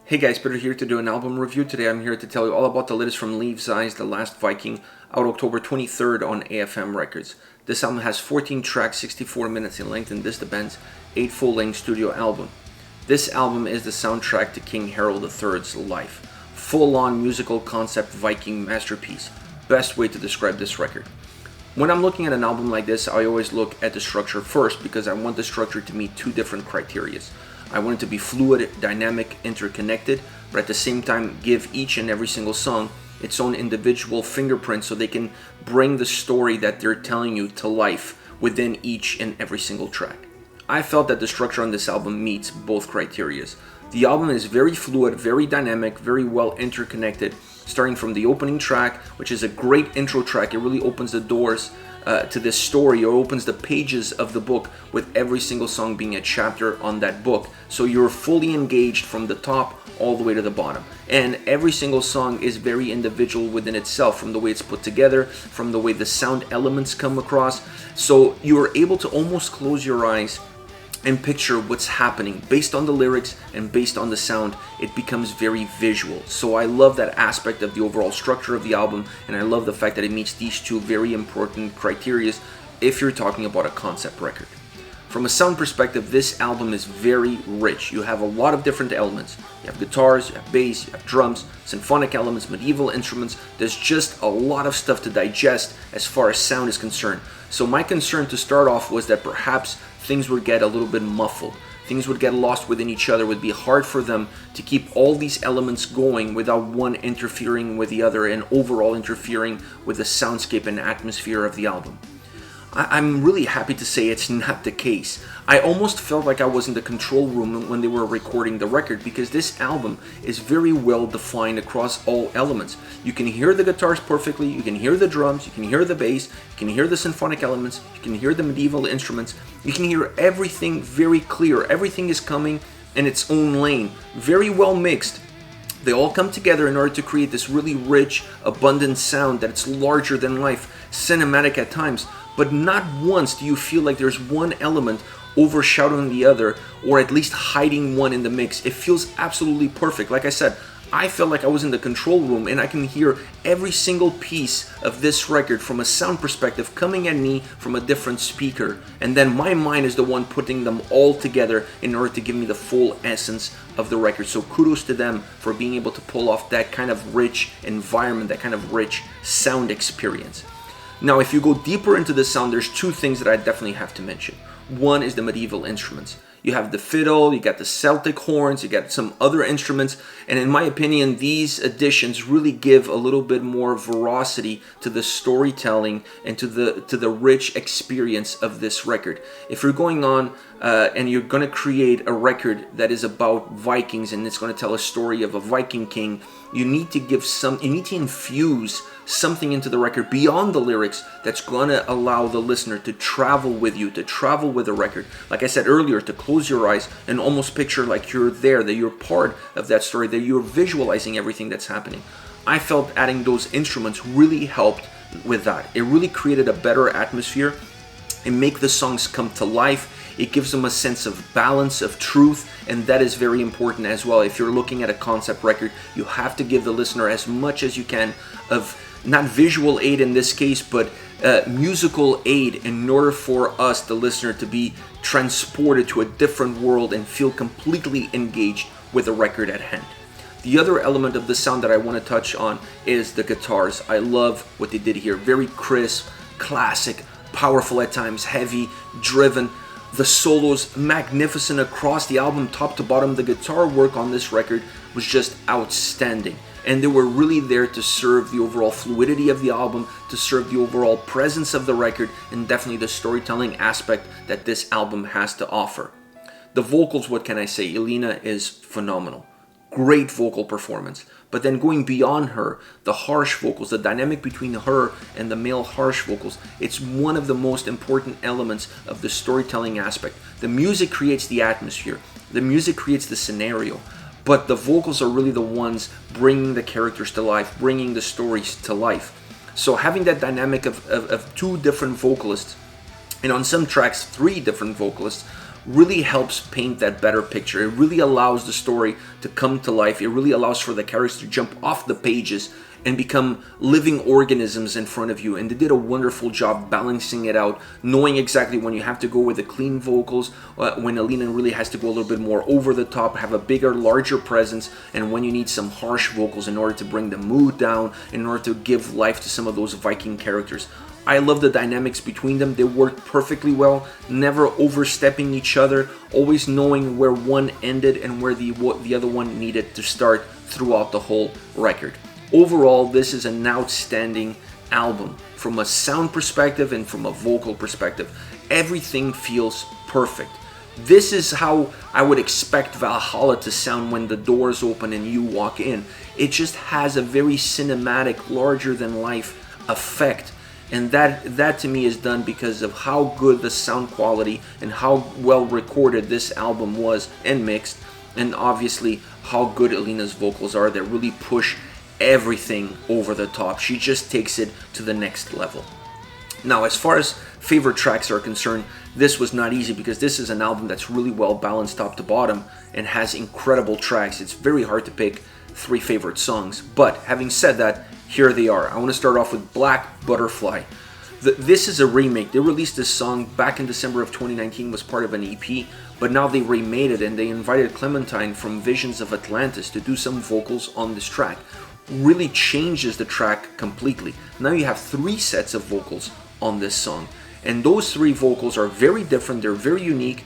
Hey guys, Peter here to do an album review. Today I'm here to tell you all about the latest from Leaves' Eyes, The Last Viking, out October 23rd on AFM Records. This album has 14 tracks, 64 minutes in length, and this the band's 8th full-length studio album. This album is the soundtrack to King Harold III's life. Full-on musical concept Viking masterpiece. Best way to describe this record. When I'm looking at an album like this, I always look at the structure first because I want the structure to meet two different criteria. I want it to be fluid, dynamic, interconnected, but at the same time give each and every single song its own individual fingerprint so they can bring the story that they're telling you to life within each and every single track. I felt that the structure on this album meets both criteria. The album is very fluid, very dynamic, very well interconnected, starting from the opening track, which is a great intro track. It really opens the doors to this story, or opens the pages of the book, with every single song being a chapter on that book. So you're fully engaged from the top all the way to the bottom. And every single song is very individual within itself, from the way it's put together, from the way the sound elements come across. So you're able to almost close your eyes and picture what's happening. Based on the lyrics and based on the sound, it becomes very visual. So I love that aspect of the overall structure of the album, and I love the fact that it meets these two very important criteria if you're talking about a concept record. From a sound perspective, this album is very rich. You have a lot of different elements. You have guitars, you have bass, you have drums, symphonic elements, medieval instruments. There's just a lot of stuff to digest as far as sound is concerned. So my concern to start off was that perhaps things would get a little bit muffled. Things would get lost within each other. It would be hard for them to keep all these elements going without one interfering with the other and overall interfering with the soundscape and atmosphere of the album. I'm really happy to say it's not the case. I almost felt like I was in the control room when they were recording the record, because this album is very well defined across all elements. You can hear the guitars perfectly, you can hear the drums, you can hear the bass, you can hear the symphonic elements, you can hear the medieval instruments, you can hear everything very clear. Everything is coming in its own lane, very well mixed. They all come together in order to create this really rich, abundant sound that's larger than life, cinematic at times. But not once do you feel like there's one element overshadowing the other, or at least hiding one in the mix. It feels absolutely perfect. Like I said, I felt like I was in the control room, and I can hear every single piece of this record from a sound perspective coming at me from a different speaker. And then my mind is the one putting them all together in order to give me the full essence of the record. So kudos to them for being able to pull off that kind of rich environment, that kind of rich sound experience. Now, if you go deeper into the sound, there's two things that I definitely have to mention. One is the medieval instruments. You have the fiddle, you got the Celtic horns, you got some other instruments, and in my opinion, these additions really give a little bit more veracity to the storytelling and to the rich experience of this record. If you're going on and you're going to create a record that is about Vikings and it's going to tell a story of a Viking king, you need to infuse something into the record beyond the lyrics that's going to allow the listener to travel with you, to travel with the record. Like I said earlier, to close your eyes and almost picture like you're there, that you're part of that story, that you're visualizing everything that's happening. I felt adding those instruments really helped with that. It really created a better atmosphere and make the songs come to life. It gives them a sense of balance, of truth, and that is very important as well. If you're looking at a concept record, you have to give the listener as much as you can of not visual aid in this case, but musical aid in order for us, the listener, to be transported to a different world and feel completely engaged with the record at hand. The other element of the sound that I want to touch on is the guitars. I love what they did here. Very crisp, classic, powerful at times, heavy, driven. The solos, magnificent across the album, top to bottom. The guitar work on this record was just outstanding. And they were really there to serve the overall fluidity of the album, to serve the overall presence of the record, and definitely the storytelling aspect that this album has to offer. The vocals, what can I say? Elena is phenomenal. Great vocal performance. But then going beyond her, the harsh vocals, the dynamic between her and the male harsh vocals, it's one of the most important elements of the storytelling aspect. The music creates the atmosphere. The music creates the scenario. But the vocals are really the ones bringing the characters to life, bringing the stories to life. So having that dynamic of two different vocalists, and on some tracks, three different vocalists, really helps paint that better picture. It really allows the story to come to life. It really allows for the characters to jump off the pages and become living organisms in front of you. And they did a wonderful job balancing it out, knowing exactly when you have to go with the clean vocals, when Alina really has to go a little bit more over the top, have a bigger, larger presence, and when you need some harsh vocals in order to bring the mood down, in order to give life to some of those Viking characters. I love the dynamics between them. They worked perfectly well, never overstepping each other, always knowing where one ended and where the other one needed to start throughout the whole record. Overall, this is an outstanding album from a sound perspective and from a vocal perspective. Everything feels perfect. This is how I would expect Valhalla to sound when the doors open and you walk in. It just has a very cinematic, larger-than-life effect. And that to me is done because of how good the sound quality and how well recorded this album was and mixed. And obviously how good Alina's vocals are that really push everything over the top. She just takes it to the next level. Now, as far as favorite tracks are concerned, this was not easy because this is an album that's really well balanced top to bottom and has incredible tracks. It's very hard to pick 3 favorite songs, but having said that, here they are. I want to start off with Black Butterfly. This is a remake. They released this song back in December of 2019, was part of an EP, but now they remade it and they invited Clementine from Visions of Atlantis to do some vocals on this track. Really changes the track completely. Now you have 3 sets of vocals on this song, and those 3 vocals are very different, they're very unique,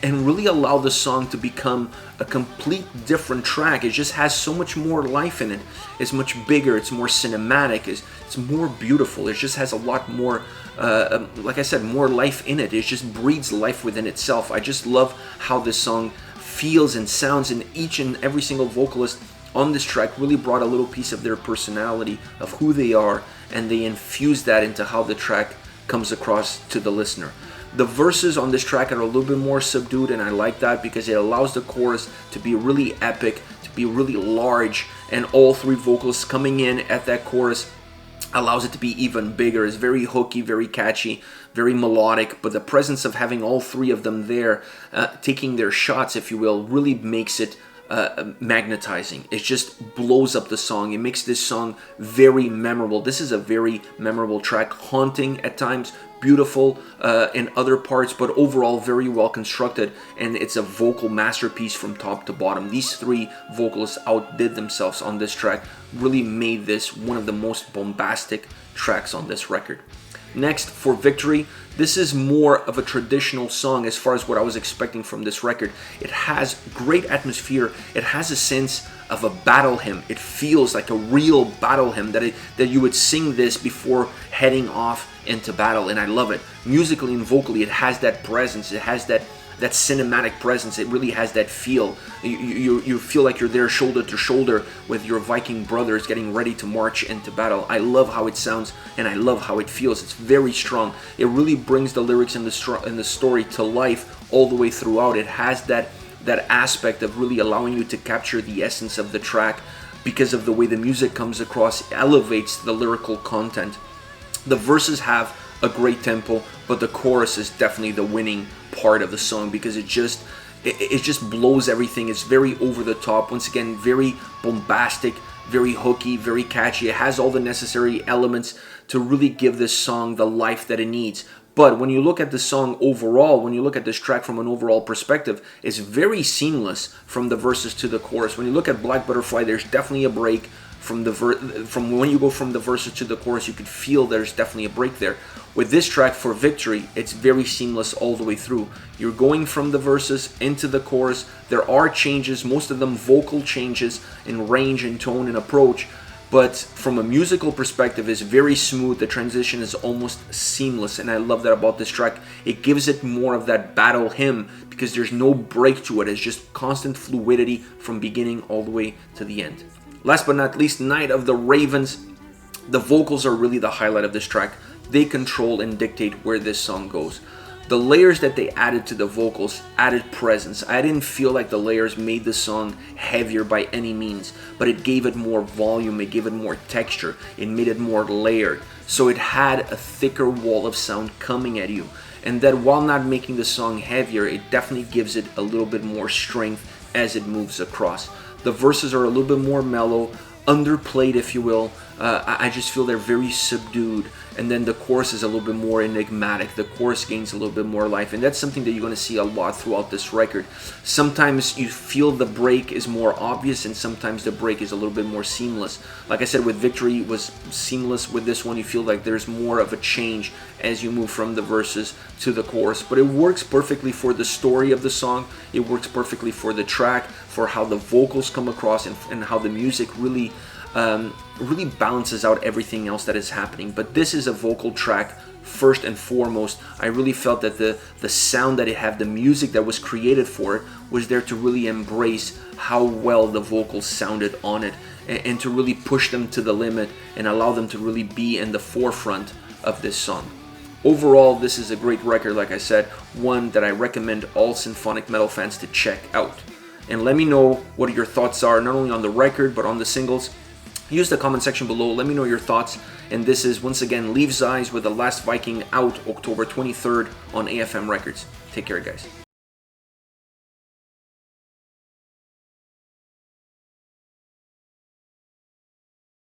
and really allow the song to become a complete different track. It just has so much more life in it. It's much bigger, it's more cinematic, it's more beautiful. It just has a lot more, like I said, more life in it. It just breathes life within itself. I just love how this song feels and sounds, and each and every single vocalist on this track really brought a little piece of their personality, of who they are, and they infused that into how the track comes across to the listener. The verses on this track are a little bit more subdued, and I like that because it allows the chorus to be really epic, to be really large, and all 3 vocals coming in at that chorus allows it to be even bigger. It's very hooky, very catchy, very melodic, but the presence of having all 3 of them there, taking their shots, if you will, really makes it magnetizing. It just blows up the song. It makes this song very memorable. This is a very memorable track, haunting at times, beautiful in other parts, but overall very well constructed, and it's a vocal masterpiece from top to bottom. These 3 vocalists outdid themselves on this track, really made this one of the most bombastic tracks on this record. Next, for Victory, this is more of a traditional song as far as what I was expecting from this record. It has great atmosphere. It has a sense of a battle hymn. It feels like a real battle hymn that you would sing this before heading off into battle, and I love it. Musically and vocally, it has that presence. It has that cinematic presence. It really has that feel. You feel like you're there shoulder to shoulder with your Viking brothers getting ready to march into battle. I love how it sounds and I love how it feels. It's very strong. It really brings the lyrics and the story to life all the way throughout. It has that aspect of really allowing you to capture the essence of the track because of the way the music comes across, elevates the lyrical content. The verses have a great tempo, but the chorus is definitely the winning part of the song because it just blows everything. It's very over the top. Once again, very bombastic, very hooky, very catchy. It has all the necessary elements to really give this song the life that it needs. But when you look at the song overall, when you look at this track from an overall perspective, it's very seamless from the verses to the chorus. When you look at Black Butterfly, there's definitely a break. From when you go from the verses to the chorus, you could feel there's definitely a break there. With this track, For Victory, it's very seamless all the way through. You're going from the verses into the chorus. There are changes, most of them vocal changes in range and tone and approach, but from a musical perspective, it's very smooth. The transition is almost seamless, and I love that about this track. It gives it more of that battle hymn because there's no break to it. It's just constant fluidity from beginning all the way to the end. Last but not least, Night of the Ravens. The vocals are really the highlight of this track. They control and dictate where this song goes. The layers that they added to the vocals added presence. I didn't feel like the layers made the song heavier by any means, but it gave it more volume, it gave it more texture, it made it more layered. So it had a thicker wall of sound coming at you. And that while not making the song heavier, it definitely gives it a little bit more strength as it moves across. The verses are a little bit more mellow, underplayed if you will. I just feel they're very subdued, and then the chorus is a little bit more enigmatic. The chorus gains a little bit more life, and that's something that you're going to see a lot throughout this record. Sometimes you feel the break is more obvious, and sometimes the break is a little bit more seamless. Like I said, with Victory it was seamless. With this one you feel like there's more of a change as you move from the verses to the chorus, but it works perfectly for the story of the song. It works perfectly for the track, for how the vocals come across, and how the music really balances out everything else that is happening. But this is a vocal track first and foremost. I really felt that the sound that it had, the music that was created for it, was there to really embrace how well the vocals sounded on it, and to really push them to the limit and allow them to really be in the forefront of this song. Overall, this is a great record, like I said, one that I recommend all symphonic metal fans to check out. And let me know what your thoughts are, not only on the record but on the singles. Use the comment section below, let me know your thoughts. And this is once again Leaves' Eyes with The Last Viking, out October 23rd on AFM Records. Take care, guys.